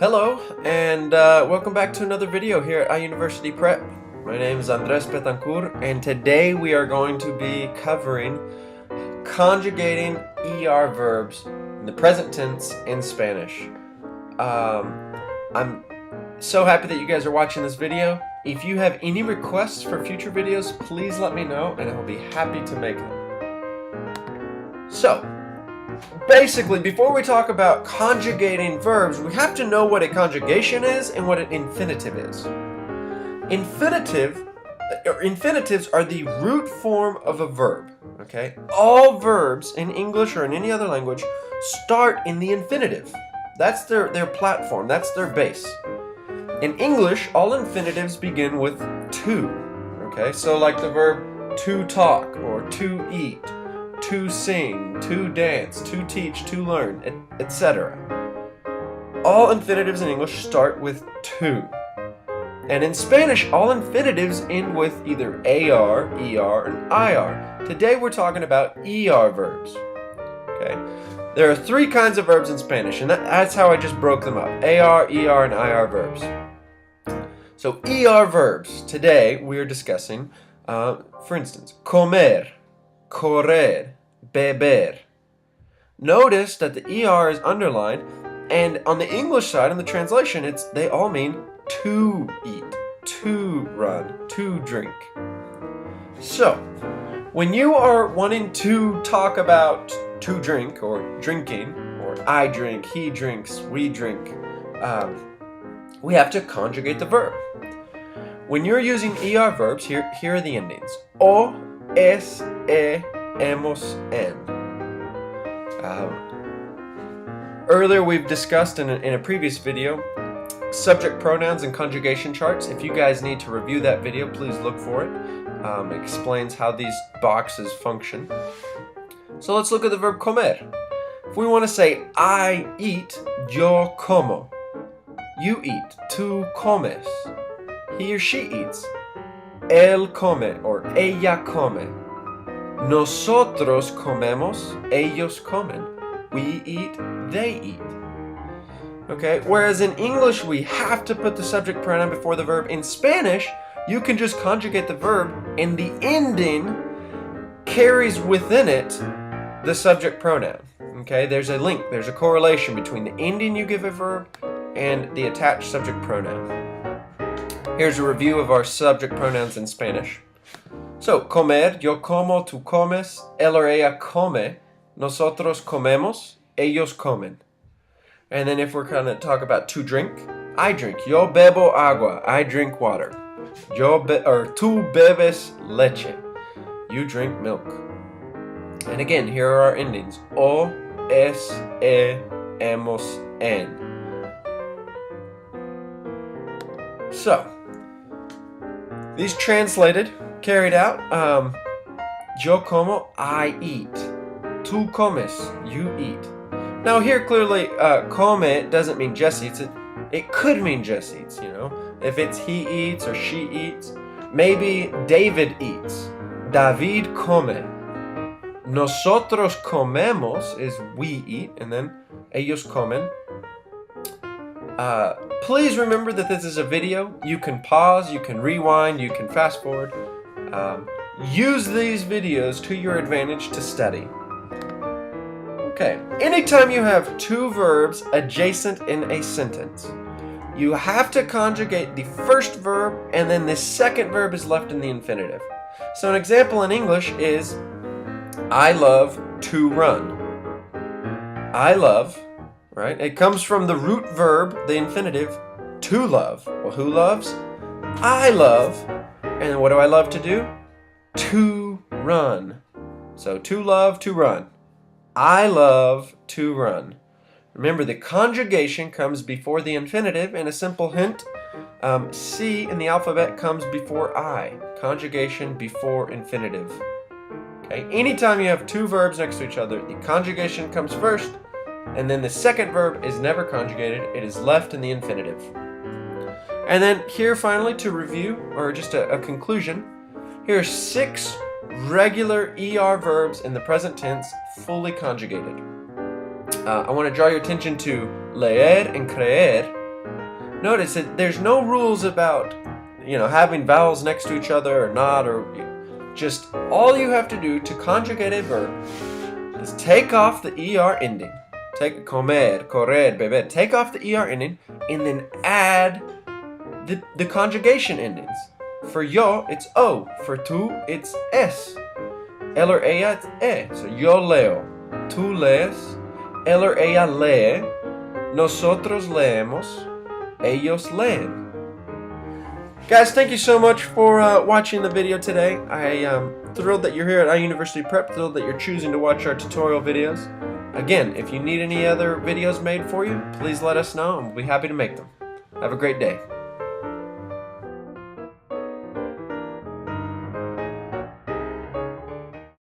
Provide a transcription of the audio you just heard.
Hello, and welcome back to another video here at iUniversity Prep. My name is Andres Betancourt, and today we are going to be covering conjugating ER verbs in the present tense in Spanish. I'm so happy that you guys are watching this video. If you have any requests for future videos, please let me know, and I'll be happy to make them. So, basically, before we talk about conjugating verbs, we have to know what a conjugation is and what an infinitive is. Infinitives are the root form of a verb, okay? All verbs in English or in any other language start in the infinitive. That's their platform, that's their base. In English, all infinitives begin with to, okay? So like the verb to talk or to eat, to sing, to dance, to teach, to learn, etc. All infinitives in English start with to. And in Spanish, all infinitives end with either AR, ER, and IR. Today we're talking about ER verbs. Okay? There are three kinds of verbs in Spanish, and that's how I just broke them up. AR, ER, and IR verbs. So ER verbs, today we are discussing, for instance, comer, correr, beber. Notice that the ER is underlined, and on the English side, in the translation, they all mean to eat, to run, to drink. So, when you are wanting to talk about to drink, or drinking, or I drink, he drinks, we drink, we have to conjugate the verb. When you're using ER verbs, here are the endings. O, es, e, hemos, en. Earlier we've discussed in a previous video subject pronouns and conjugation charts. If you guys need to review that video, please look for it. It explains how these boxes function. So let's look at the verb comer. If we want to say I eat, yo como. You eat, tú comes. He or she eats. Él come or ella come. Nosotros comemos, ellos comen. We eat, they eat. Okay, whereas in English we have to put the subject pronoun before the verb. In Spanish, you can just conjugate the verb and the ending carries within it the subject pronoun. Okay, there's a link, there's a correlation between the ending you give a verb and the attached subject pronoun. Here's a review of our subject pronouns in Spanish. So, comer, yo como, tú comes, él or ella come, nosotros comemos, ellos comen. And then if we're going to talk about to drink, I drink, yo bebo agua, I drink water. Tú bebes leche, you drink milk. And again, here are our endings. O, es, e, hemos, en. So, these translated, carried out, yo como, I eat. Tú comes, you eat. Now here clearly, come doesn't mean just eats. It could mean just eats, you know. If it's he eats or she eats. Maybe David eats. David come. Nosotros comemos is we eat, and then ellos comen. Please remember that this is a video. You can pause, you can rewind, you can fast forward. Use these videos to your advantage to study. Okay, anytime you have two verbs adjacent in a sentence, you have to conjugate the first verb and then the second verb is left in the infinitive. So an example in English is, I love to run. I love, right? It comes from the root verb, the infinitive, to love. Well, who loves? I love. And what do I love to do? To run. So to love, to run. I love to run. Remember, the conjugation comes before the infinitive, and a simple hint, C in the alphabet comes before I. Conjugation before infinitive. Okay? Anytime you have two verbs next to each other, the conjugation comes first, and then the second verb is never conjugated. It is left in the infinitive. And then here finally to review, or just a conclusion, here are 6 regular ER verbs in the present tense, fully conjugated. I want to draw your attention to leer and creer, Notice that there's no rules about, having vowels next to each other or not, or just all you have to do to conjugate a verb is take off the ER ending. Take comer, correr, beber. Take off the ER ending and then add the conjugation endings. For yo, it's O. For tú, it's es. Él or ella, it's e. So yo leo, tú lees, él or ella lee, nosotros leemos, ellos leen. Guys, thank you so much for watching the video today. I am thrilled that you're here at iUniversity Prep, thrilled that you're choosing to watch our tutorial videos. Again, if you need any other videos made for you, please let us know and we'll be happy to make them. Have a great day.